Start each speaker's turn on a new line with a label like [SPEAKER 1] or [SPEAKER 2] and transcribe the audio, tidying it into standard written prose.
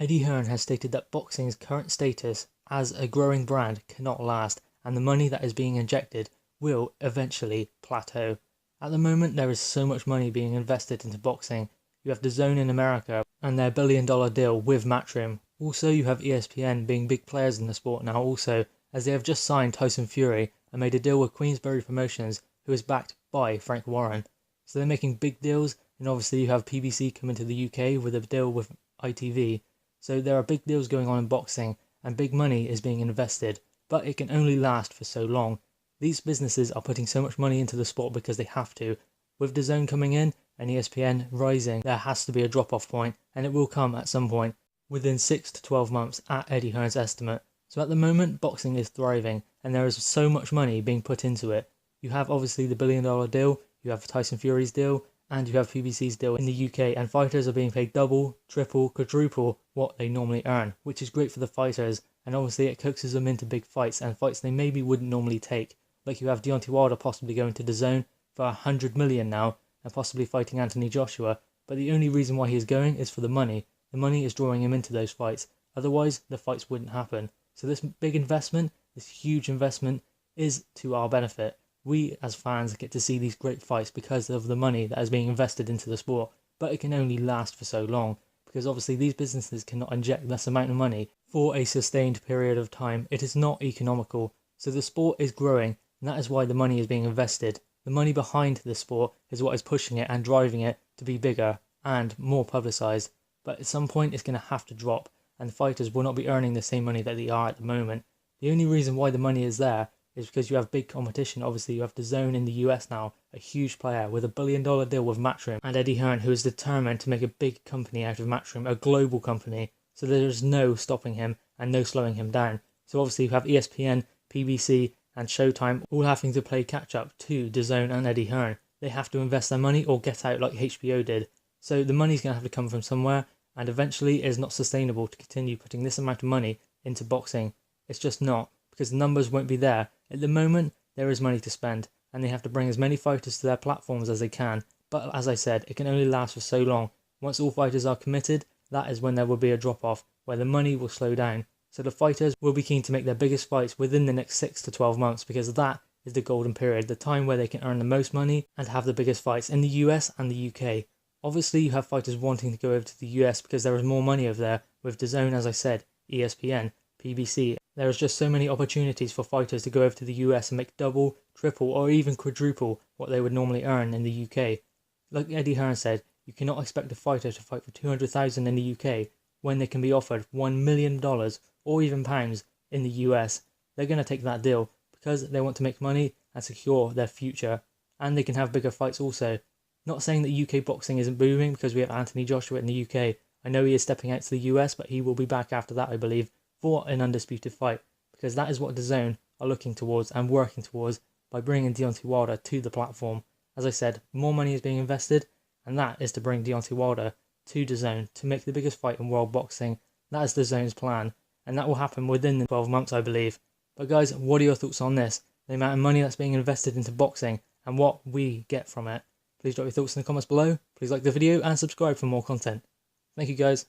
[SPEAKER 1] Eddie Hearn has stated that boxing's current status as a growing brand cannot last, and the money that is being injected will eventually plateau. At the moment, there is so much money being invested into boxing. You have DAZN in America and their billion-dollar deal with Matchroom. Also, you have ESPN being big players in the sport now also, as they have just signed Tyson Fury and made a deal with Queensberry Promotions, who is backed by Frank Warren. So they're making big deals, and obviously you have PBC coming to the UK with a deal with ITV. So there are big deals going on in boxing, and big money is being invested, but it can only last for so long. These businesses are putting so much money into the sport because they have to. With DAZN coming in and ESPN rising, there has to be a drop-off point, and it will come at some point, within 6 to 12 months at Eddie Hearn's estimate. So at the moment, boxing is thriving, and there is so much money being put into it. You have obviously the billion-dollar deal, you have Tyson Fury's deal, and you have PBC's deal in the UK, and fighters are being paid double, triple, quadruple what they normally earn, which is great for the fighters, and obviously it coaxes them into big fights, and fights they maybe wouldn't normally take. Like you have Deontay Wilder possibly going to DAZN for 100 million now, and possibly fighting Anthony Joshua, but the only reason why he is going is for the money. The money is drawing him into those fights, otherwise the fights wouldn't happen. So this big investment, this huge investment, is to our benefit. We as fans get to see these great fights because of the money that is being invested into the sport, but it can only last for so long, because obviously these businesses cannot inject this amount of money for a sustained period of time. It is not economical. So the sport is growing, and that is why the money is being invested. The money behind the sport is what is pushing it and driving it to be bigger and more publicised. But at some point it's going to have to drop, and fighters will not be earning the same money that they are at the moment. The only reason why the money is there is because you have big competition. Obviously you have DAZN in the US now, a huge player with a billion-dollar deal with Matchroom, and Eddie Hearn, who is determined to make a big company out of Matchroom, a global company, so there is no stopping him and no slowing him down. So obviously you have ESPN, PBC and Showtime all having to play catch up to DAZN and Eddie Hearn. They have to invest their money or get out like HBO did. So the money's going to have to come from somewhere, and eventually it is not sustainable to continue putting this amount of money into boxing. It's just not, because the numbers won't be there. At the moment, there is money to spend, and they have to bring as many fighters to their platforms as they can. But as I said, it can only last for so long. Once all fighters are committed, that is when there will be a drop-off, where the money will slow down. So the fighters will be keen to make their biggest fights within the next 6 to 12 months, because that is the golden period, the time where they can earn the most money and have the biggest fights in the US and the UK. Obviously, you have fighters wanting to go over to the US because there is more money over there with DAZN, as I said, ESPN, PBC. There is just so many opportunities for fighters to go over to the US and make double, triple, or even quadruple what they would normally earn in the UK. Like Eddie Hearn said, you cannot expect a fighter to fight for $200,000 in the UK when they can be offered $1 million or even pounds in the US. They're going to take that deal because they want to make money and secure their future, and they can have bigger fights also. Not saying that UK boxing isn't booming, because we have Anthony Joshua in the UK. I know he is stepping out to the US, but he will be back after that, I believe, for an undisputed fight, because that is what DAZN are looking towards and working towards by bringing Deontay Wilder to the platform. As I said, more money is being invested, and that is to bring Deontay Wilder to DAZN to make the biggest fight in world boxing. That is DAZN's plan, and that will happen within the 12 months, I believe. But guys, what are your thoughts on this? The amount of money that's being invested into boxing and what we get from it. Please drop your thoughts in the comments below. Please like the video and subscribe for more content. Thank you guys.